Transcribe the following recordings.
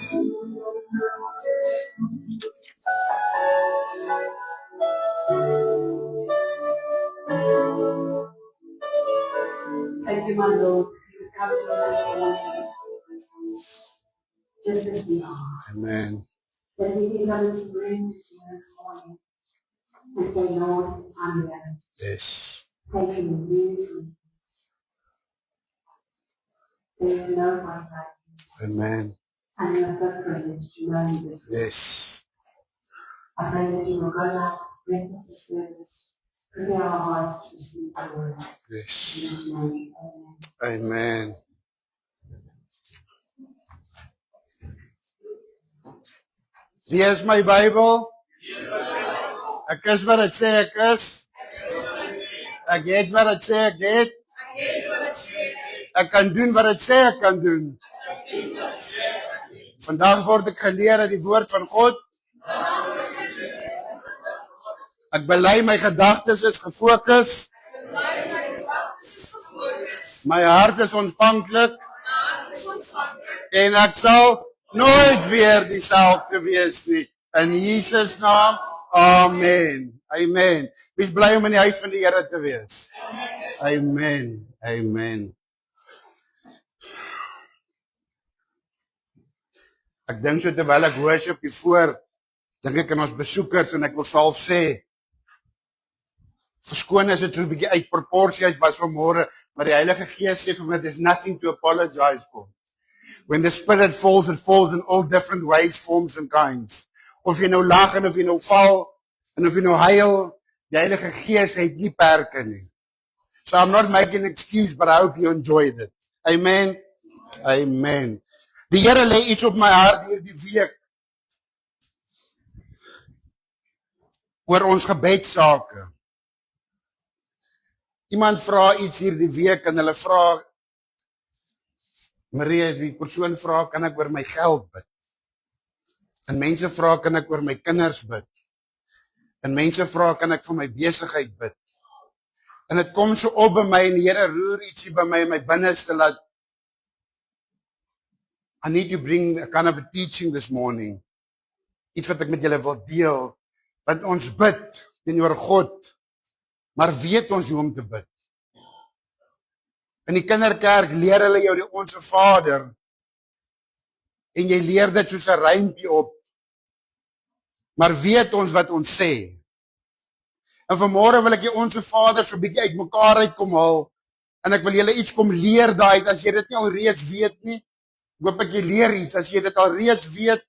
Thank you, my Lord. You come to us morning, just as we are. Amen. That we can come into the room with you this morning and say, Lord, I'm here. Yes. Thank you, use me. There's no one like you. Amen. And we are so privileged to know you this morning. Yes. I pray that you will go out, rest of the service, prepare our hearts to receive the word. Yes. In Jesus' name, amen. Amen. Lees my Bybel. Ek is wat dit sê ek is. Ek het wat dit sê ek het. Ek kan doen wat dit sê ek kan doen. Vandag word ek geleer uit die woord van God. Ek bely my gedagtes is gefokus. My hart is ontvanklik. En ek sal nooit weer dieselfde wees nie. In Jesus naam. Amen. Amen. Wees bly om in die huis van die Here te wees. Amen. Amen. Ek dink so terwyl ek worship hier voor, dink ek aan ons besoekers en ek wil self sê, verskoon as dit so 'n bietjie uit proporsie uit was vanmôre, maar die Heilige Gees sê vir my there's nothing to apologize for. When the Spirit falls, it falls in all different ways, forms and kinds. Of jy nou lag en of jy nou val en of jy nou huil, die Heilige Gees het nie perke nie. So I'm not making an excuse, but I hope you enjoyed it. Amen. Amen. Die Here lê iets op my hart hierdie week oor ons gebedsake. Iemand vra iets hierdie week en hulle vra, Marie, die persoon vra, kan ek oor my geld bid? En mense vra, kan ek oor my kinders bid? En mense vra, kan ek vir my besigheid bid? En dit kom so op by my en die Here roer ietsie by my in my binneste laat I need to bring a kind of a teaching this morning. Iets wat ek met julle wil deel, want ons bid teenoor God, maar weet ons hoe om te bid. In die kinderkerk leer hulle jou die Onse Vader en jy leer dit soos 'n rympie op. Maar weet ons wat ons sê. En vanmôre wil ek die Onse Vader so 'n bietjie uitmekaar uitkom haal en ek wil julle iets kom leer daai as jy dit nie al reeds weet nie. Hoop ek jy leer iets. As jy dit al reeds weet,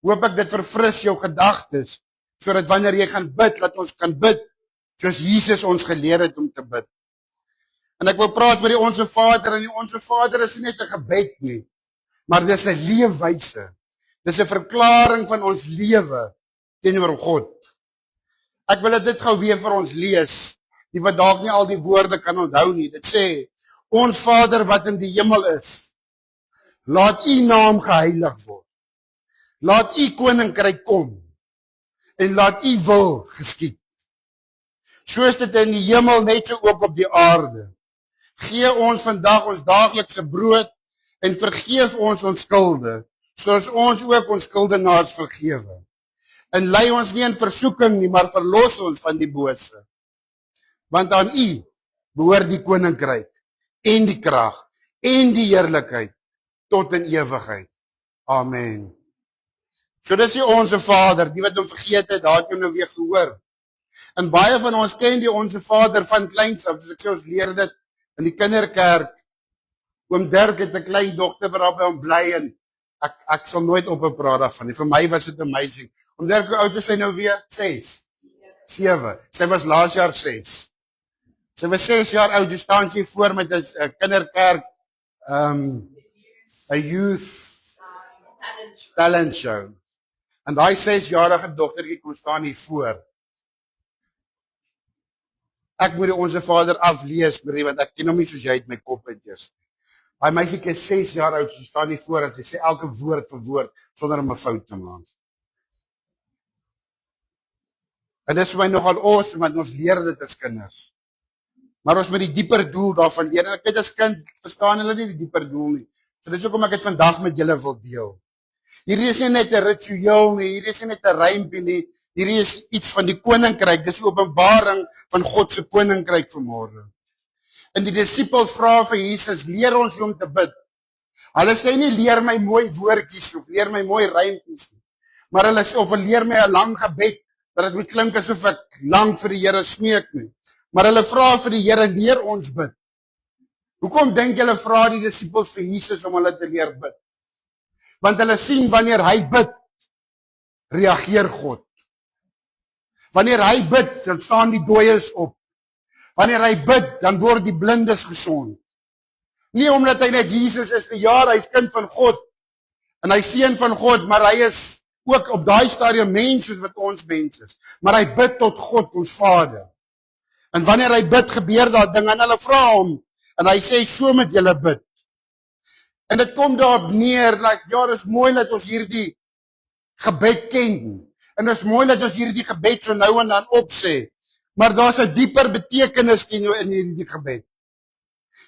hoop ek dit verfris jou gedagtes sodat wanneer jy gaan bid, laat ons kan bid soos Jesus ons geleer het om te bid. En ek wil praat oor die Onse Vader en die Onse Vader is nie net 'n gebed nie, maar dis 'n leefwyse. Dis 'n verklaring van ons lewe teenoor God. Ek wil dit gou weer vir ons lees, die wat dalk nie al die woorde kan onthou nie. Dit sê, ons Vader wat in die hemel is, laat u naam geheilig word. Laat u koninkryk kom en laat u wil geskied. Soos dit in die hemel net so ook op die aarde. Gee ons vandag ons daaglikse brood en vergeef ons ons skulde, soos ons ook ons skuldenaars vergewe. En lei ons nie in versoeking nie, maar verlos ons van die bose. Want aan u behoort die koninkryk en die krag en die heerlikheid tot in ewigheid. Amen. So dis die Onse Vader, die wat hom vergeet het, daar het jy nou weer gehoor. En baie van ons ken die Onse Vader van kleins af, soos ek sê, ons leer dit in die kinderkerk. Oom Dirk het 'n klein dogter wat daar by hom bly en ek sal nooit ophou praat daarvan nie. Vir my was dit amazing. Oom Dirk, hoe oud is hy nou weer? 6. 7. Sy was laas jaar 6. Sy was 6 jaar oud, dus staan sy voor met 'n kinderkerk, 'n youth talent show. En daai 6-jarige dogtertjie kom staan hier voor. Ek moet die Onse Vader aflees, Marie, want ek ken hom nie soos jy uit my kop uit eers. Daai meisietjie is 6 jaar oud, sy staan hier voor en sy sê elke woord vir woord sonder om 'n fout te maak. En dit is vir my nogal awesome, want ons leer dit as kinders. Maar ons moet die dieper doel daarvan leer. En ek weet as kind verstaan hulle nie die dieper doel nie. So dis hoekom ek dit vandag met julle wil deel. Hierdie is nie net 'n ritueel nie, hierdie is nie net 'n rympie nie. Hierdie is iets van die koninkryk. Dis die openbaring van God se koninkryk vanmôre. En die disippels vra vir Jesus, leer ons hoe om te bid. Hulle sê nie leer my mooi woordjies of leer my mooi rympies nie. Maar hulle sê of leer my 'n lang gebed dat dit moet klink asof ek lank vir die Here smeek nie. Maar hulle vra vir die Here, leer ons bid. Hoekom dink julle vra die disippels vir Jesus om hulle te leer bid? Want hulle sien wanneer hy bid, reageer God. Wanneer hy bid, dan staan die dooies op. Wanneer hy bid, dan word die blindes gesond. Nie omdat hy net Jesus is nie, ja, hy is kind van God en hy is seun van God, maar hy is ook op daai stadium mens soos wat ons mens is. Maar hy bid tot God, ons Vader. En wanneer hy bid, gebeur daar dinge en hulle vra hom en hy sê, so moet julle bid. En dit kom daarop neer, ja, dis mooi dat ons hierdie gebed ken. En dis mooi dat ons hierdie gebed so nou en dan opsê. Maar daar's 'n dieper betekenis in hierdie gebed.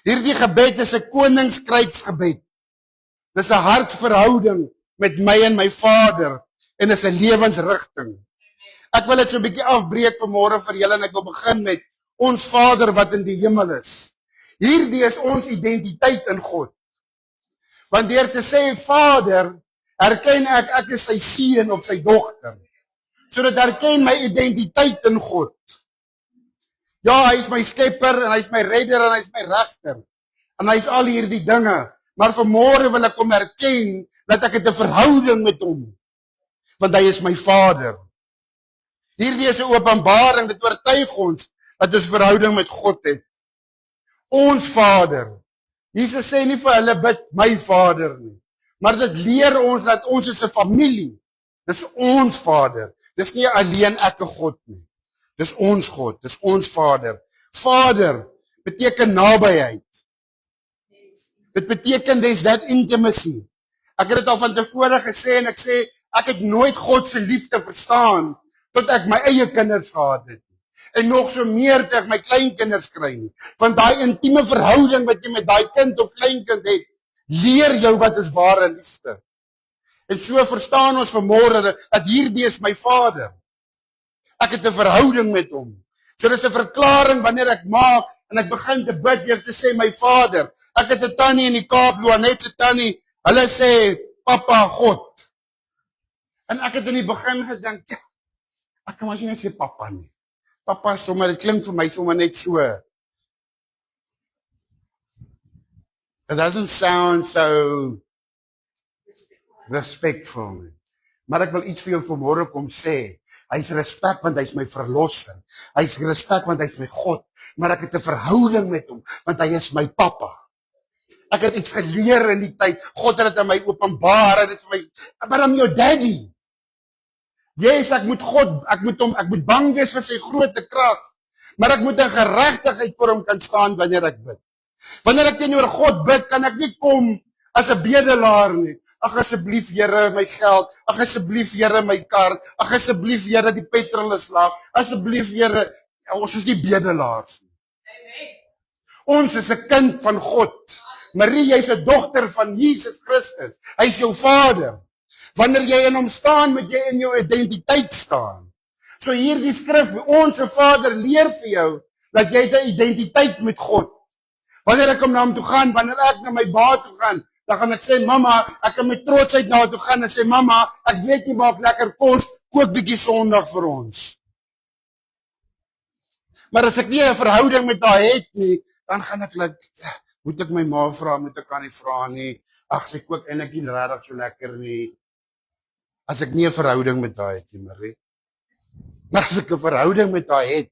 Hierdie gebed is 'n koningskrygsgebed. Dis 'n hartsverhouding met my en my Vader en is 'n lewensrigting. Ek wil dit so 'n bietjie afbreek vanmôre vir julle en ek wil begin met ons Vader wat in die hemel is. Hierdie is ons identiteit in God. Want deur te sê Vader, erken ek is sy seun of sy dogter. So dit erken my identiteit in God. Ja, hy is my skepper en hy is my redder en hy is my regter. En hy is al hierdie dinge. Maar vanmôre wil ek hom erken dat ek het 'n verhouding met hom. Want hy is my Vader. Hierdie is 'n openbaring, dit oortuig ons dat ons verhouding met God het. Ons Vader. Jesus sê nie vir hulle bid my Vader nie. Maar dit leer ons dat ons is 'n familie. Dis ons Vader. Dis nie alleen ek 'n God nie. Dis ons God, dis ons Vader. Vader beteken nabyheid. Dit beteken there's that intimacy. Ek het dit al van tevore gesê en ek sê ek het nooit God se liefde verstaan tot ek my eie kinders gehad het. En nog so meer toe ek my kleinkinders kry nie. Want daai intieme verhouding wat jy met daai kind of kleinkind het, leer jou wat is ware liefde. En so verstaan ons vanmôre dat hierdie is my Vader. Ek het 'n verhouding met hom. So dis 'n verklaring wanneer ek maak en ek begin te bid deur te sê my Vader. Ek het 'n tannie in die Kaap, Loanet se tannie. Hulle sê Papa God. En ek het in die begin gedink, ja, ek kan maar nie sê Papa nie. Papa sommer, dit klink vir my sommer net so. It doesn't sound so respectful. Maar ek wil iets vir jou vanmôre kom sê. Hy's respek want hy's my verlosser. Hy's respek want hy's my God. Maar ek het 'n verhouding met hom want hy is my Papa. Ek het iets geleer in die tyd. God het dit aan my openbaar en dit vir my, but I'm your daddy. Yes, ek moet bang wees vir sy grootte krag. Maar ek moet in geregtigheid voor hom kan staan wanneer ek bid. Wanneer ek teenoor God bid, kan ek nie kom as 'n bedelaar nie. Ag asseblief Here my geld, ag asseblief Here my kar, ag asseblief Here die petrol is laag, asseblief Here, ons is nie bedelaars nie. Amen. Ons is 'n kind van God. Marie, jy's 'n dogter van Jesus Christus. Hy's jou Vader. Wanneer jy in hom staan, moet jy in jou identiteit staan. So hierdie skrif, ons Vader leer vir jou dat jy 'n identiteit met God. Wanneer ek na hom toe gaan, wanneer ek na my ba toe gaan, dan gaan ek sê, mamma, ek kan met trotsheid na haar toe gaan en sê, mamma, ek weet jy maak lekker kos, kook bietjie Sondag vir ons. Maar as ek nie 'n verhouding met haar het nie, dan gaan ek moet ek my ma vra, moet ek aan nie vra nie, ag sy kook eintlik nie regtig so lekker nie. As ek nie 'n verhouding met haar het nie, Marie. Maar as ek 'n verhouding met haar het,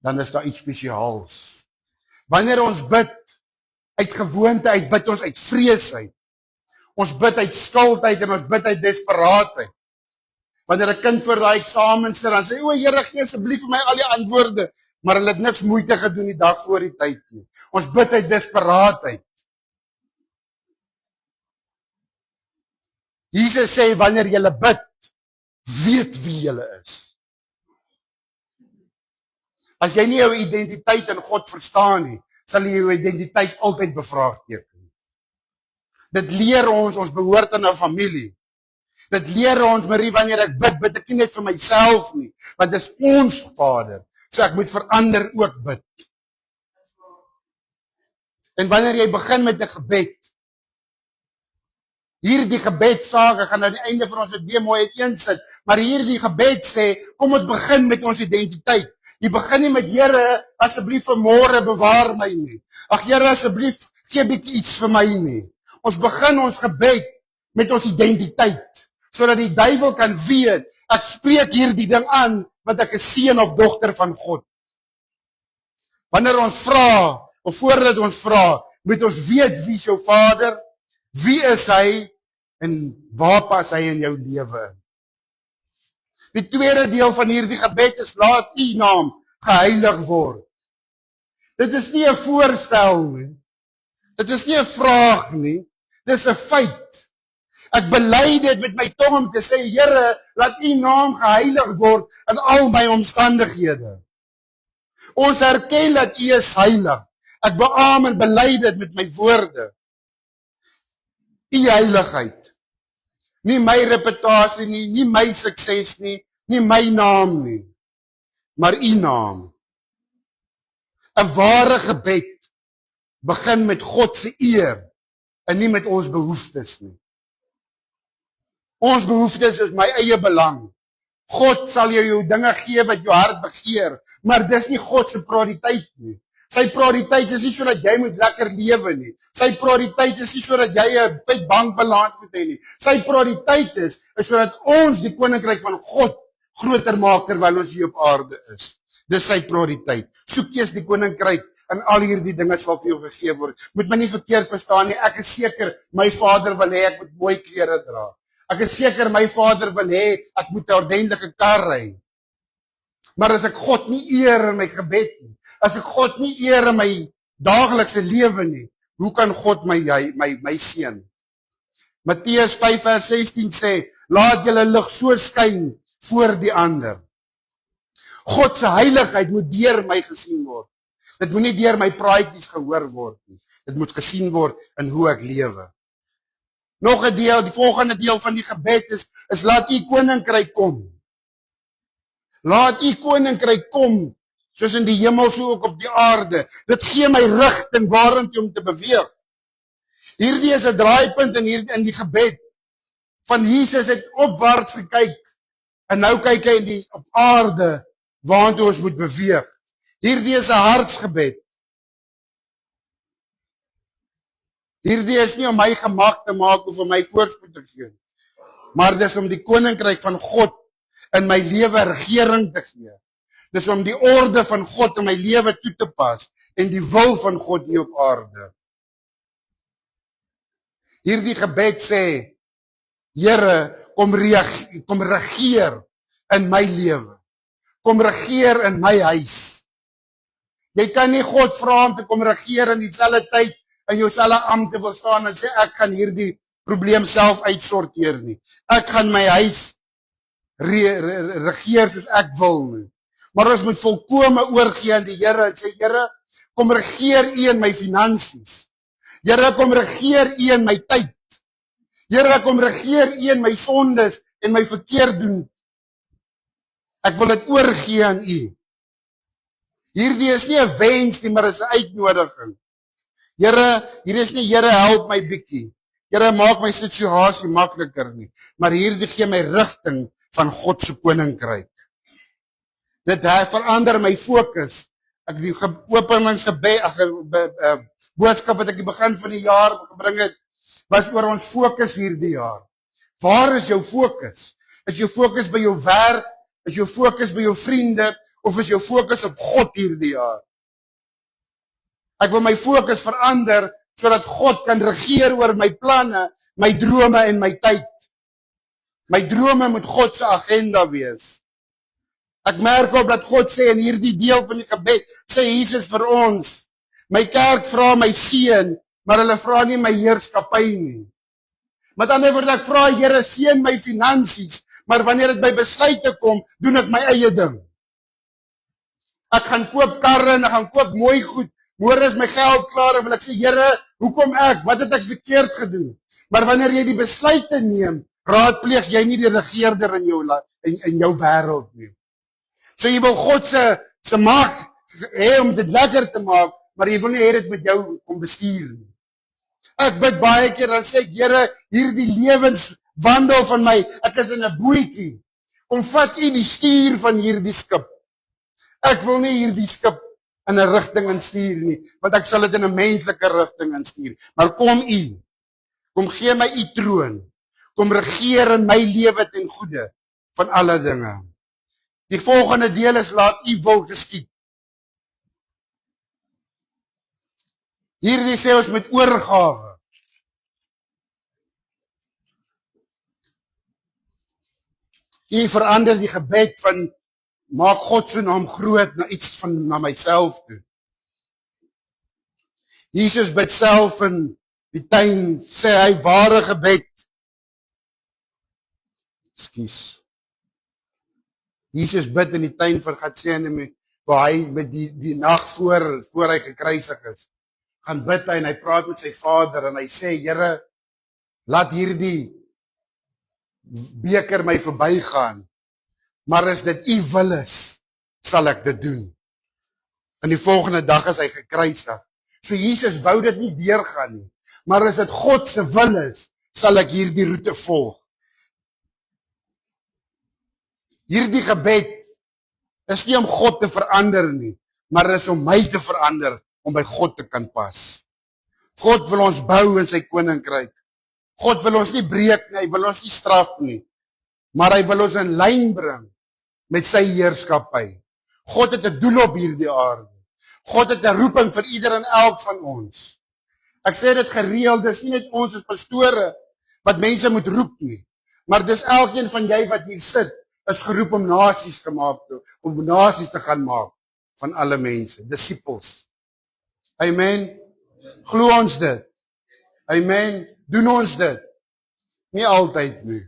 dan is daar iets spesiaals. Wanneer ons bid, uit gewoonte uit, bid ons uit vrees uit. Ons bid uit skuld uit en ons bid uit desperaatheid. Wanneer 'n kind vir daai eksamen sit, dan sê, o Here, gee asseblief vir my al die antwoorde, maar hulle het niks moeite gedoen die dag voor die tyd nie. Ons bid uit desperaatheid. Jesus sê, wanneer jy bid, weet wie jy is. As jy nie jou identiteit in God verstaan nie, sal jy jou identiteit altyd bevraagteken. Dit leer ons behoort aan 'n familie. Dit leer ons, Marie, wanneer ek bid ek nie net vir myself nie, want dit is ons Vader. So ek moet vir ander ook bid. En wanneer jy begin met 'n gebed, hierdie gebed saak, ek gaan aan die einde van ons demo uiteensit, maar hierdie gebed sê, kom ons begin met ons identiteit. Jy begin nie met Here, asseblief vanmôre bewaar my nie. Ag Here, asseblief gee bietjie iets vir my nie. Ons begin ons gebed met ons identiteit, sodat die duiwel kan weet, ek spreek hierdie ding aan, want ek is seun of dogter van God. Wanneer ons vra, of voordat ons vra, moet ons weet wie is jou Vader, wie is hy, en waar pas hy in jou lewe. Die tweede deel van hierdie gebed is, laat u naam geheilig word. Dit is nie 'n voorstel nie, dit is nie 'n vraag nie, dit is 'n feit. Ek bely dit met my tong om te sê, Here, laat u naam geheilig word in al my omstandighede. Ons erken dat u is heilig. Ek beamoen en bely dit met my woorde. U heiligheid. Nie my reputasie nie, nie my sukses nie, nie my naam nie, maar u naam. 'n Ware gebed begin met God se eer en nie met ons behoeftes nie. Ons behoeftes is my eie belang. God sal jou dinge gee wat jou hart begeer, maar dis nie God se prioriteit nie. Sy prioriteit is nie sodat jy moet lekker lewe nie. Sy prioriteit is nie sodat jy 'n bankbalans moet hê nie. Sy prioriteit is sodat ons die koninkryk van God groter maak terwyl ons hier op aarde is. Dis sy prioriteit. Soek eers die koninkryk en al hierdie dinge sal vir jou gegee word. Moet my nie verkeerd verstaan nie. Ek is seker my Vader wil hê ek moet mooi klere dra. Ek is seker my Vader wil hê ek moet 'n ordentlike kar ry. Maar as ek God nie eer in my gebed nie, as ek God nie eer in my daaglikse lewe nie, hoe kan God my seën? Matteus 5:16 sê, laat julle lig so skyn voor die ander. God se heiligheid moet deur my gesien word. Dit moet nie deur my praatjies gehoor word nie. Dit moet gesien word in hoe ek lewe. Nog 'n deel, die volgende deel van die gebed is laat u koninkryk kom. Laat u koninkryk kom, soos in die hemel so ook op die aarde. Dit gee my rigting waarheen om te beweeg. Hierdie is 'n draaipunt in die gebed. Van Jesus het opwaarts gekyk en nou kyk hy op aarde waartoe ons moet beweeg. Hierdie is 'n hartsgebed. Hierdie is nie om my gemak te maak of om my voorspoed te gee, maar dis om die koninkryk van God in my lewe regering te gee. Dis om die orde van God in my lewe toe te pas en die wil van God hier op aarde. Hierdie gebed sê, Here, kom regeer in my lewe. Kom regeer in my huis. Jy kan nie God vra om te kom regeer in dieselfde tyd in jouselfe ampt te wil staan en sê ek gaan hierdie probleem self uitsorteer nie. Ek gaan my huis regeer soos ek wil nie. Maar ons moet volkome oorgee aan die Here en sê, Here, kom regeer U in my finansies. Here, kom regeer U in my tyd. Here, kom regeer U in my sondes en my verkeerd doen. Ek wil dit oorgee aan U. Hierdie is nie 'n wens nie, maar is 'n uitnodiging. Here, hier is nie Here help my bietjie. Here, maak my situasie makliker nie, maar hierdie gee my rigting van God se koninkryk. Dit verander my fokus. Ek die openingsgebed, boodskap wat ek die begin van die jaar gebring het, was oor ons fokus hierdie jaar. Waar is jou fokus? Is jou fokus by jou werk? Is jou fokus by jou vriende? Of is jou fokus op God hierdie jaar? Ek wil my fokus verander, sodat God kan regeer oor my planne, my drome en my tyd. My drome moet God se agenda wees. Ek merk op dat God sê in hierdie deel van die gebed, sê Jesus vir ons, my kerk vra my seën, maar hulle vra nie my heerskappy nie. Met ander woorde, ek vra Here seën my finansies, maar wanneer dit by besluite kom, doen ek my eie ding. Ek gaan koop karre en ek gaan koop mooi goed. Môre is my geld klaar en wil ek sê, Here, hoekom ek? Wat het ek verkeerd gedoen? Maar wanneer jy die besluite neem raadpleeg jy nie die regerder in jou wêreld nie. So jy wil God se mag hê om dit lekker te maak, maar jy wil nie hê dit met jou kom bestuur nie. Ek bid baie keer dan sê ek, Here, hierdie lewenswandel van my, ek is in 'n bootjie. Kom vat U die stuur van hierdie skip. Ek wil nie hierdie skip in 'n rigting instuur nie, want ek sal dit in 'n menslike rigting instuur. Maar kom U, kom gee my U troon. Kom regeer in my lewe ten goeie van alle dinge. Die volgende deel is laat U wil geskied. Hierdie sê ons met oorgawe. U verander die gebed van maak God se naam groot na iets van na myself toe. Jesus bid self in die tuin, sê hy ware gebed. Ekskuus. Jesus bid in die tuin van Getsemane waar hy met die nag voor hy gekruisig is. Gaan bid hy en hy praat met sy Vader en hy sê, Here, laat hierdie beker my verbygaan. Maar as dit U wil is, sal ek dit doen. En die volgende dag is hy gekruisig. So Jesus wou dit nie deurgaan nie. Maar as dit God se wil is, sal ek hierdie roete volg. Hierdie gebed is nie om God te verander nie, maar is om my te verander, om by God te kan pas. God wil ons bou in sy koninkryk. God wil ons nie breek nie, hy wil ons nie straf nie, maar hy wil ons in lyn bring met sy heerskappy. God het 'n doel op hierdie aarde. God het 'n roeping vir ieder en elk van ons. Ek sê dit gereeld, dis nie net ons as pastore wat mense moet roep nie, maar dis elkeen van jy wat hier sit, is geroep om nasies om nasies te gaan maak van alle mense, disippels. Amen. Glo ons dit. Amen. Doen ons dit. Nie altyd nie.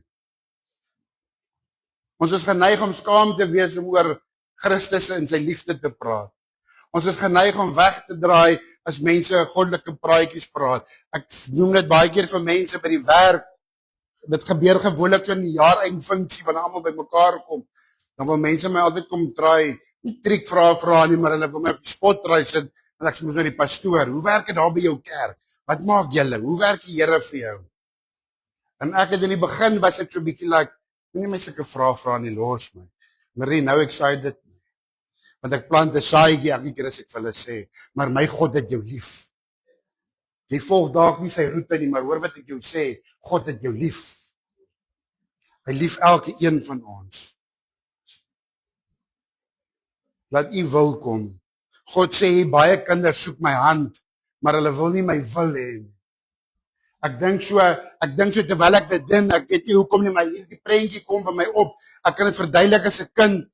Ons is geneig om skaam te wees om oor Christus en sy liefde te praat. Ons is geneig om weg te draai as mense goddelike praatjies praat. Ek noem dit baie keer vir mense by die werk. Dit gebeur gewoonlik so in die jaareindfunksie wanneer almal bymekaar kom. Dan wil mense my altyd kom draai, nie triek vra nie, maar hulle wil my op die spot draai sit en ek sê mos nou die pastoor, hoe werk dit daar by jou kerk? Wat maak julle? Hoe werk die Here vir jou? En ek het in die begin was ek so 'n bietjie like, moenie my sulke vra nie, los my. Marie, nou ek sê dit nie. Want ek plant 'n saadjie elke keer as ek vir hulle sê, maar my God het jou lief. Jy volg dalk nie sy roete nie, maar hoor wat ek jou sê, God het jou lief. Hy lief elke een van ons. Laat U wil kom. God sê, baie kinders soek my hand, maar hulle wil nie my wil hê nie. Ek dink so terwyl ek dit doen, ek weet nie hoekom nie, maar hierdie prentjie kom by my op. Ek kan dit verduidelik as 'n kind.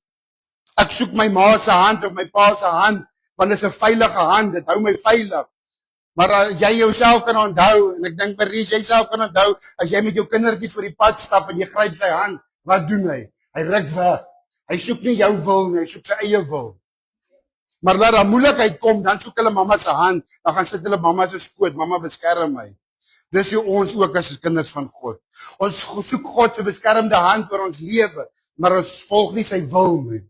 Ek soek my ma se hand of my pa se hand, want dit is 'n veilige hand, dit hou my veilig. Maar as jy jouself kan onthou, en ek dink Marie, jy self kan onthou, as jy met jou kindertjies oor die pad stap en jy gryp sy hand, wat doen hy? Hy ruk weg. Hy soek nie jou wil nie, hy soek sy eie wil. Maar laat daar moeilikheid kom, dan soek hulle mamma se hand, dan gaan sit hulle mamma se skoot, mamma beskerm my. Dis hoe ons ook as kinders van God. Ons soek God se beskermde hand oor ons lewe, maar ons volg nie sy wil nie.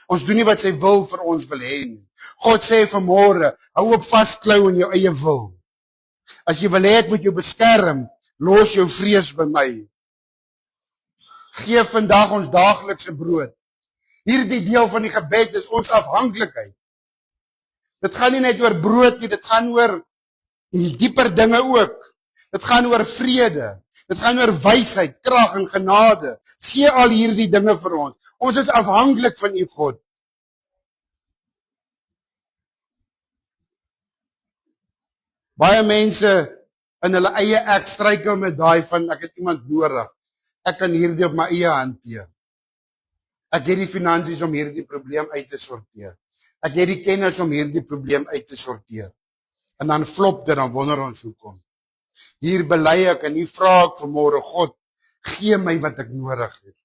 Ons doen nie wat sy wil vir ons wil hê nie. God sê vanmôre, hou op vasklou in jou eie wil. As jy wil hê ek moet jou beskerm, los jou vrees by my. Gee vandag ons daaglikse brood. Hierdie deel van die gebed is ons afhanklikheid. Dit gaan nie net oor brood nie, dit gaan oor dieper dinge ook. Dit gaan oor vrede. Dit gaan oor wysheid, krag en genade. Gee al hierdie dinge vir ons. Ons is afhanklik van U God. Baie mense in hulle eie ek struikel met daai van ek het iemand nodig. Ek kan hierdie op my eie hanteer. Ek het die finansies om hierdie probleem uit te sorteer. Ek het die kennis om hierdie probleem uit te sorteer. En dan flop dit, dan wonder ons hoekom. Hier bely ek en hier vra ek vanmôre, God, gee my wat ek nodig het.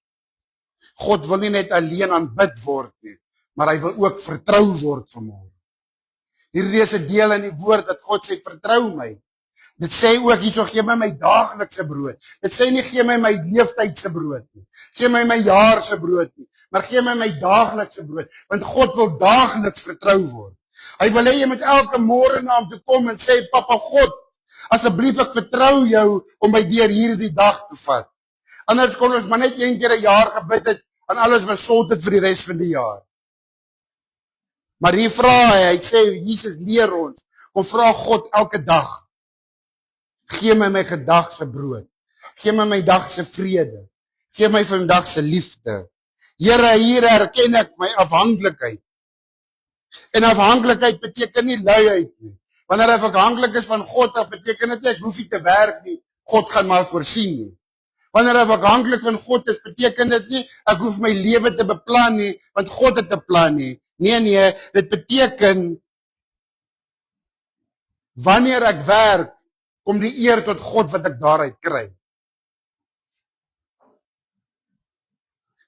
God wil nie net alleen aanbid word nie, maar hy wil ook vertrou word vanmôre. Hierdie is 'n deel in die woord dat God sê, vertrou my. Dit sê ook hierso, gee my daaglikse brood. Dit sê nie gee my leeftydse brood nie. Gee my jaar se brood nie, maar gee my daaglikse brood, want God wil daagliks vertrou word. Hy wil hê jy moet elke môre na hom toe kom en sê, Papa God, asseblief ek vertrou jou om my deur hierdie dag te vat. Anders kon ons maar net een keer 'n jaar gebid het en alles was sorted vir die res van die jaar. Maar hier vra hy sê Jesus leer ons, kom vra God elke dag. Gee my gedag se brood. Gee my dag se vrede. Gee my vandag se liefde. Here, hier erken ek my afhanklikheid. En afhanklikheid beteken nie luiheid nie. Wanneer ek afhanklik is van God, dan beteken dit ek hoef nie te werk nie. God gaan maar voorsien nie. Wanneer ek afhanklik van God is, beteken dit nie ek hoef my lewe te beplan nie, want God het 'n plan nie. Nee, dit beteken wanneer ek werk, kom die eer tot God wat ek daaruit kry.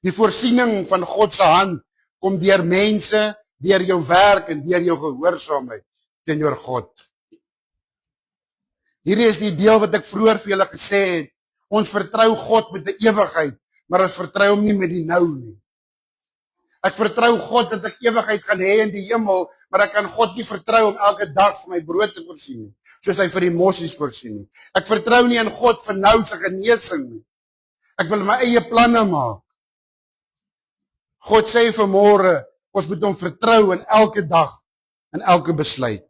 Die voorsiening van God se hand kom deur mense, deur jou werk en deur jou gehoorsaamheid teenoor God. Hierdie is die deel wat ek vroeër vir julle gesê het. Ons vertrou God met 'n ewigheid, maar ons vertrou hom nie met die nou nie. Ek vertrou God dat ek ewigheid gaan hê in die hemel, maar ek kan God nie vertrou om elke dag vir my brood te voorsien nie, soos hy vir die mossies voorsien nie. Ek vertrou nie in God vir nou se genesing nie. Ek wil my eie planne maak. God sê vanmôre, ons moet hom vertrou in elke dag, in elke besluit.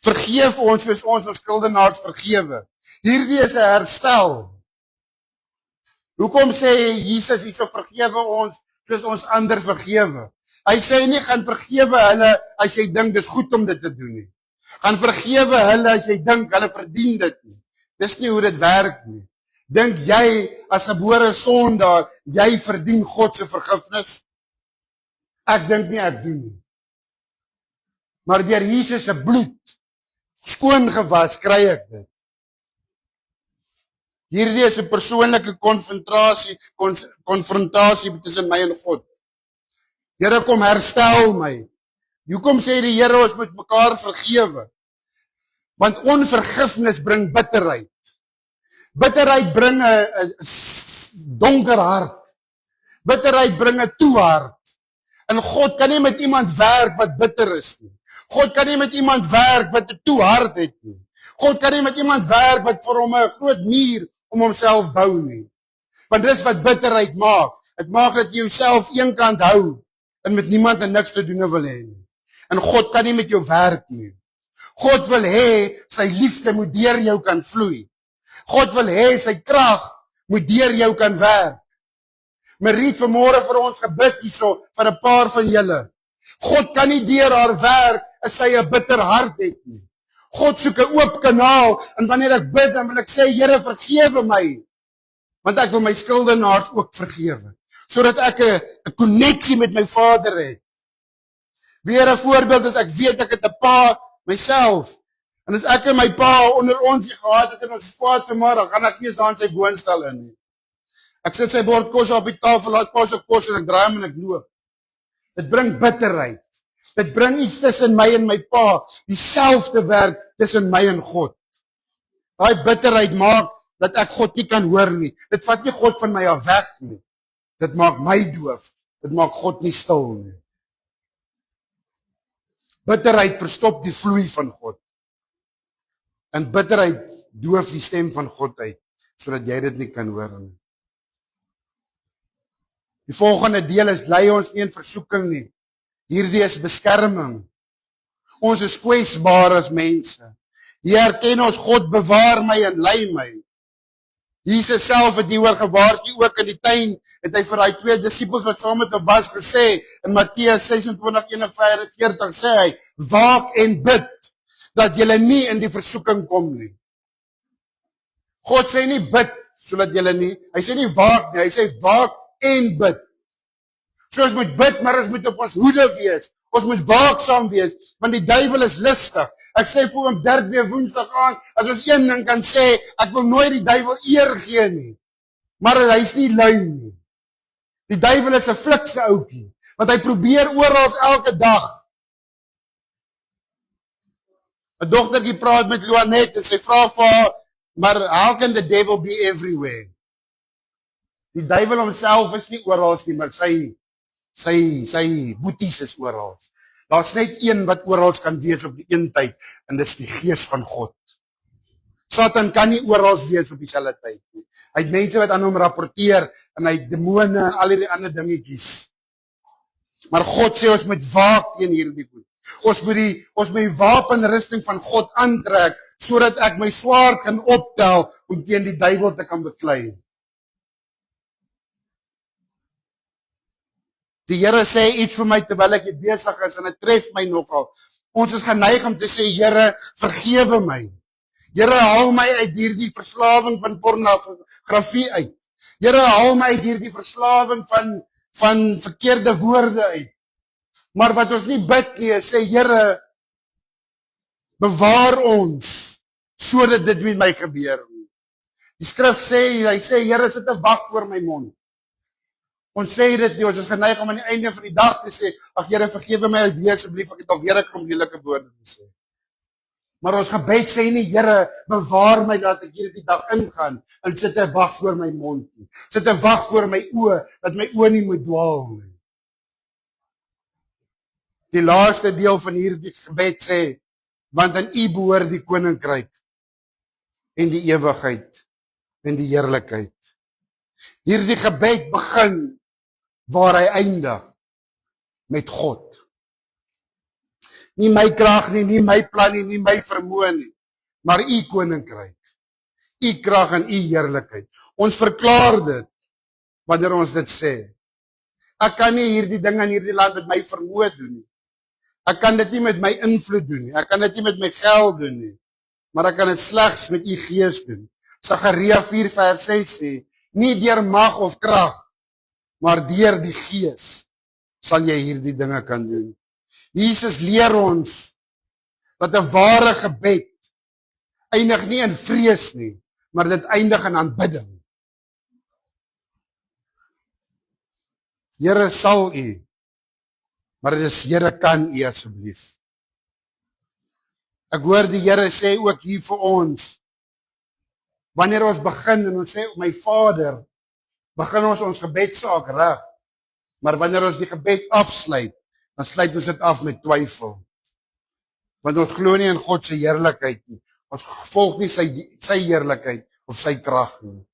Vergeef ons soos ons skuldenaars vergewe. Hierdie is 'n herstel. Hoekom sê Jesus hierso vergewe ons soos ons ander vergewe? Hy sê nie gaan vergewe hulle as jy dink dis goed om dit te doen nie. Gaan vergewe hulle as jy dink hulle verdien dit nie. Dis nie hoe dit werk nie. Dink jy as gebore sondaar, jy verdien God se vergifnis? Ek dink nie ek doen nie. Maar deur Jesus se bloed skoon gewas kry ek dit. Hierdie is 'n persoonlike konfrontasie tussen my en God. Here, kom herstel my. Hoekom sê die Here ons moet mekaar vergewe? Want onvergifnis bring bitterheid. Bitterheid bring 'n donker hart. Bitterheid bring 'n toe hart. En God kan nie met iemand werk wat bitter is nie. God kan nie met iemand werk wat 'n toe hart het nie. God kan nie met iemand werk wat vir hom 'n groot muur om homself bou nie. Want dis wat bitterheid maak. Dit maak dat jy jouself eenkant hou en met niemand en niks te doen wil hê nie. En God kan nie met jou werk nie. God wil hê sy liefde moet deur jou kan vloei. God wil hê sy krag moet deur jou kan werk. Marie het vanmôre vir ons gebid hierso vir 'n paar van julle. God kan nie deur haar werk as sy 'n bitter hart het nie. God soek 'n oop kanaal en wanneer ek bid dan wil ek sê Here vergewe my. Want ek wil my skuldenaars ook vergewe, sodat ek 'n koneksie met my Vader het. Weer 'n voorbeeld is ek weet ek het 'n pa myself. En as ek en my pa onder ons gehad het en ons kwaad vanmôre, gaan ek nie eens daar in sy woonstel in nie. Ek sit sy bord kos op die tafel, daar's pas op kos en ek draai hom en ek loop. Dit bring bitterheid. Dit bring iets tussen my en my pa, dieselfde werk tussen my en God. Daai bitterheid maak dat ek God nie kan hoor nie. Dit vat nie God van my af weg nie. Dit maak my doof. Dit maak God nie stil nie. Bitterheid verstop die vloei van God. En bitterheid doof die stem van God uit, sodat jy dit nie kan hoor nie. Die volgende deel is, lei ons nie in versoeking nie. Hierdie is beskerming. Ons is kwesbaar as mense. Hier erken ons, God bewaar my en lei my. Jesus self het hieroor gewaarsku ook in die tuin, het hy vir hy 2 disippels wat saam met hom was gesê, in Matteus 26:41 sê hy, waak en bid, dat julle nie in die versoeking kom nie. God sê nie bid, sodat julle nie, hy sê nie waak nie, hy sê waak en bid. So ons moet bid, maar ons moet op ons hoede wees. Ons moet waaksaam wees, want die duiwel is lustig. Ek sê vir hom Dirk weer Woensdag aan, as ons een ding kan sê, ek wil nooit die duiwel eer gee nie. Maar hy is nie lui nie. Die duiwel is 'n flikse ouetjie, want hy probeer oral elke dag. 'n dogtertjie praat met Luanet en sy vra vir haar, maar how can the devil be everywhere? Die duiwel homself is nie oral nie, maar sy boeties is oral. Daar's net een wat oral kan wees op die een tyd en dis die gees van God. Satan kan nie oral wees op dieselfde tyd nie. Hy het mense wat aan hom rapporteer en hy het demone en al die ander dingetjies. Maar God sê ons moet waak teen hierdie goed. Ons moet die wapenrusting van God aantrek sodat ek my swaard kan optel om teen die duiwel te kan beklei. Die Here sê iets vir my terwyl ek besig is en dit tref my nogal. Ons is geneig om te sê, Here, vergewe my. Here, haal my uit hierdie verslawing van pornografie uit. Here, haal my uit hierdie verslawing van verkeerde woorde uit. Maar wat ons nie bid nie, sê Here, bewaar ons sodat dit met my gebeur nie. Die skrif sê, hy sê Here, sit 'n wag voor my mond. Ons sê dit nie, ons is geneig om aan die einde van die dag te sê, ag Here, vergewe my asseblief, ek het alweer 'n klomp lelike woorde gesê. Maar ons gebed sê nie, Here, bewaar my dat ek hierdie dag ingaan en sit 'n wag voor my mond nie. Sit 'n wag voor my oë dat my oë nie moet dwaal nie. Die laaste deel van hierdie gebed sê, want aan U behoort die koninkryk en die ewigheid en die heerlikheid. Hierdie gebed begin waar hy eindig met God. Nie my krag nie, nie my plan nie, nie my vermoë nie, maar U koninkryk. U krag en U heerlikheid. Ons verklaar dit wanneer ons dit sê. Ek kan nie hierdie ding in hierdie land met my vermoë doen nie. Ek kan dit nie met my invloed doen nie. Ek kan dit nie met my geld doen nie. Maar ek kan dit slegs met U gees doen. Sagaria 4:6 sê, nie deur mag of krag, maar deur die gees sal jy hierdie dinge kan doen. Jesus leer ons dat 'n ware gebed eindig nie in vrees nie, maar dit eindig in aanbidding. Here sal U, maar dit is Here kan U asseblief. Ek hoor die Here sê ook hier vir ons, wanneer ons begin en ons sê, my Vader, begin ons gebedsaak reg. Maar wanneer ons die gebed afsluit, dan sluit ons dit af met twyfel. Want ons glo nie in God se heerlikheid nie. Ons volg nie sy heerlikheid of sy krag nie.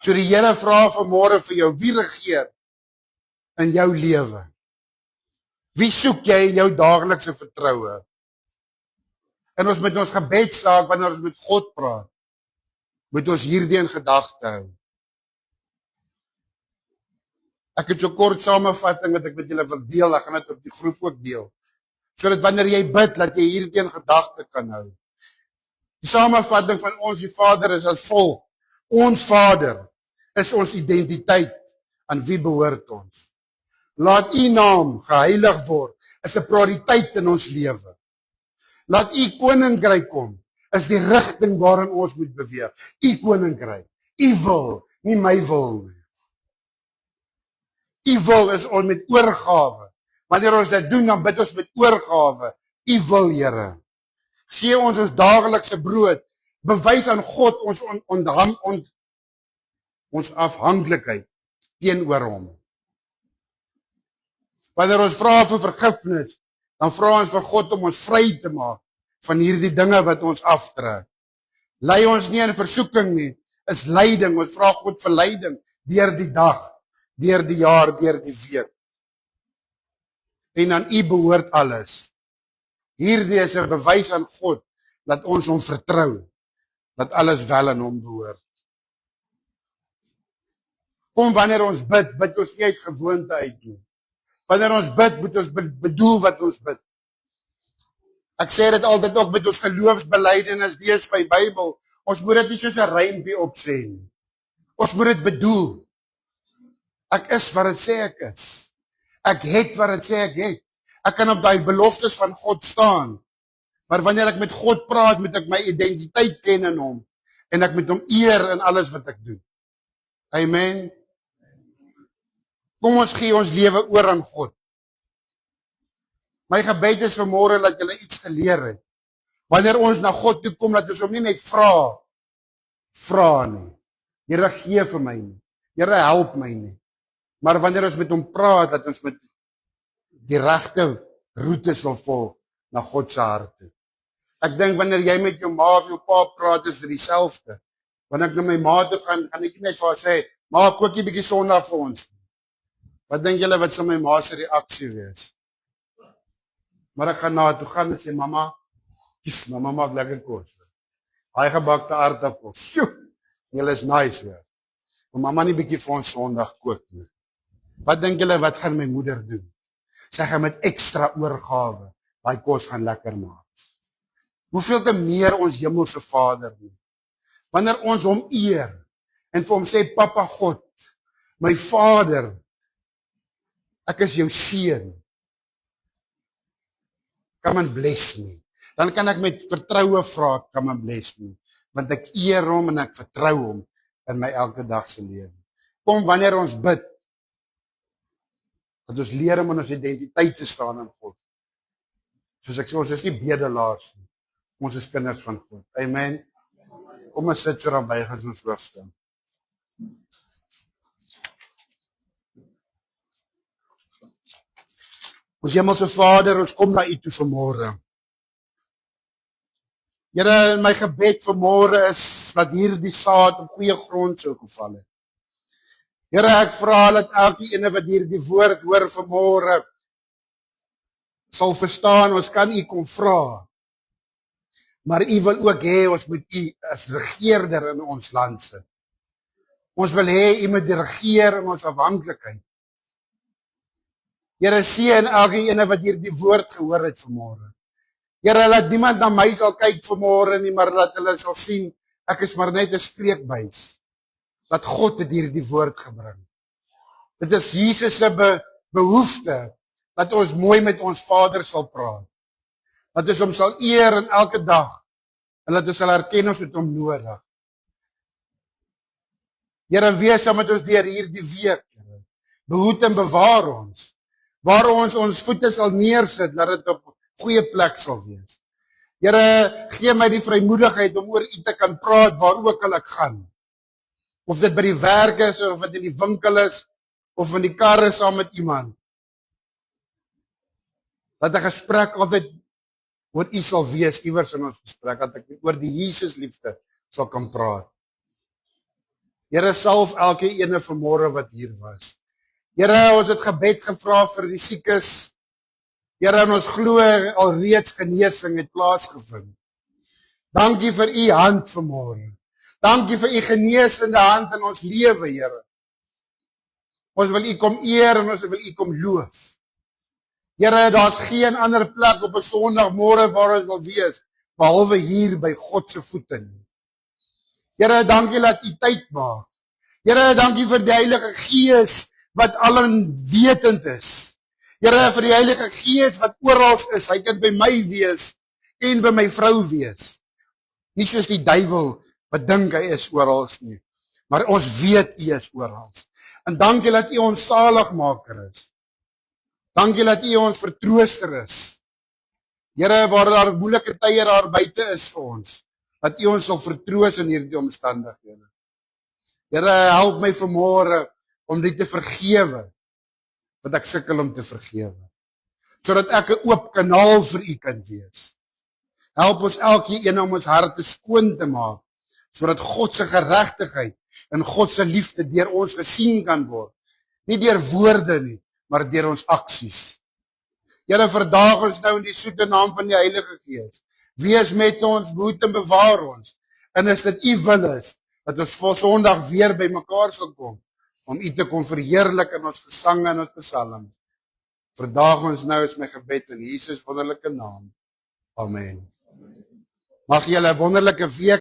So die Here vra vanmôre vir jou, wie regeer in jou lewe? Wie soek jy in jou daaglikse vertroue? En ons met ons gebedsaak, wanneer ons met God praat, moet ons hierdie in gedagte hou. Ek het so kort samevatting wat ek met julle wil deel, ek gaan dit op die groep ook deel. Sodat wanneer jy bid, dat jy hierdie in gedagte kan hou. Die samevatting van ons die Vader is as volg. Ons Vader is ons identiteit, aan wie behoort ons. Laat U naam geheilig word, is 'n prioriteit in ons lewe. Laat U koninkryk kom, is die rigting waarin ons moet beweeg. U koninkryk, U wil, nie my wil nie. U wil is ons met oorgawe. Wanneer ons dit doen, dan bid ons met oorgawe. U wil, Here. Gee ons daaglikse brood. Bewys aan God ons afhanklikheid teenoor hom. Wanneer ons vra vir vergifnis, dan vra ons vir God om ons vry te maak van hierdie dinge wat ons aftrek. Lei ons nie in versoeking nie, is leiding. Ons vra God vir leiding deur die dag, deur die jaar, deur die week. En aan U behoort alles. Hierdie is 'n bewys aan God dat ons hom vertrou, dat alles wel aan hom behoort. Kom, wanneer ons bid ons nie uit gewoonte uit nie. Wanneer ons bid, moet ons bedoel wat ons bid. Ek sê dit altyd ook met ons geloofsbelijdenis lees by Bybel. Ons moet dit nie soos 'n rympie opsê nie. Ons moet dit bedoel. Ek is wat dit sê ek is. Ek het wat dit sê ek het. Ek kan op daai beloftes van God staan. Maar wanneer ek met God praat, moet ek my identiteit ken in hom. En ek moet hom eer in alles wat ek doen. Amen. Kom ons gee ons lewe oor aan God. My gebed is vanmôre dat julle iets geleer het. Wanneer ons na God toe kom, dat ons hom nie net vra nie. Here, gee vir my nie. Here, help my nie. Maar wanneer ons met hom praat, dat ons met die regte roetes wil volg na God se hart toe. Ek dink wanneer jy met jou ma of jou pa praat, is dit dieselfde. Wanneer ek na my ma toe gaan ek net vir haar sê, ma, kook 'n bietjie Sondag vir ons. Wat dink julle wat sal my ma se reaksie wees? Maar ek gaan na haar toe gaan en sê, mamma, kies, mamma maak lekker kos. Daai gebakte aardappels. Sjoe, julle is nice weer. Maar mamma nie bietjie vir ons Sondag kook nie. Wat dink julle wat gaan my moeder doen? Sy gaan met ekstra oorgawe daai kos gaan lekker maak. Hoeveel te meer ons hemelse Vader nie. Wanneer ons hom eer en vir hom sê, Papa God, my Vader, ek is jou seun. Come and bless me. Dan kan ek met vertroue vra, come and bless me. Want ek eer hom en ek vertrou hom in my elke dag se lewe. Kom wanneer ons bid, dat ons leer om in ons identiteit te staan in God. Soos ek sê, ons is nie bedelaars nie. Ons is kinders van God. Amen. Kom ons sit so dan buig ons hoofde. Ons hemelse Vader, ons kom na U toe vanmôre. Here, my gebed vanmôre is dat hierdie saad op goeie grond sou geval het. Here, ek vra dat elkeen wat hierdie woord hoor vanmôre sal verstaan, ons kan U kom vra. Maar U wil ook hê ons moet U as regeerder in ons land sit. Ons wil hê U moet regeer in ons afhanklikheid. Here, seën elkeen wat hierdie woord gehoor het vanmôre. Here, laat niemand na my sal kyk vanmôre nie, maar laat hulle sal sien ek is maar net 'n spreekbuis. Dat God het hierdie woord gebring. Dit is Jesus se behoefte dat ons mooi met ons Vader sal praat. Dat ons hom sal eer in elke dag en dat ons sal erken ons het hom nodig. Here, wees saam met ons deur hierdie week. Behoed en bewaar ons. Waar ons voete sal neersit, dat dit op goeie plek sal wees. Here, gee my die vrymoedigheid om oor U te kan praat waar ook al ek gaan. Of dit by die werk is, of dit in die winkel is, of in die kar is saam met iemand. Dat 'n gesprek altyd oor U sal wees, iewers in ons gesprek, dat ek oor die Jesus liefde sal kan praat. Here, salf elkeen vanmôre wat hier was. Here, ons het gebed gevra vir die siekes. Here, en ons glo alreeds genesing het plaasgevind. Dankie vir U hand vanmôre. Dankie vir U genesende hand in ons lewe, Here. Ons wil U kom eer en ons wil U kom loof. Here, daar's geen ander plek op 'n Sondagmôre waar ons wil wees, behalwe hier by God se voete nie. Here, dankie dat U tyd maak. Here, dankie vir die Heilige Gees wat alwetend is. Here, vir die Heilige Gees wat oral is. Hy kan by my wees en by my vrou wees. Nie soos die duiwel wat dink hy is oral nie. Maar ons weet U is oral. En dankie dat U ons saligmaker is. Dankie dat U ons vertrooster is. Here, waar daar moeilike tye daar buite is vir ons, dat U ons sal vertroos in hierdie omstandighede. Here, help my vanmôre om dit te vergewe, wat ek sukkel om te vergewe, sodat ek 'n oop kanaal vir U kan wees. Help ons elkeen om ons harte skoon te maak, sodat God se geregtigheid en God se liefde deur ons gesien kan word. Nie deur woorde nie, maar deur ons aksies. Here, verdaag ons nou in die soete naam van die Heilige Gees. Wees met ons, behoed en bewaar ons. En as dit U wil is, dat ons vir Sondag weer by mekaar sal kom, om U te kom verheerlik in ons gesange en ons psalms. Verdaag ons nou is my gebed in Jesus wonderlike naam. Amen. Mag julle 'n wonderlike week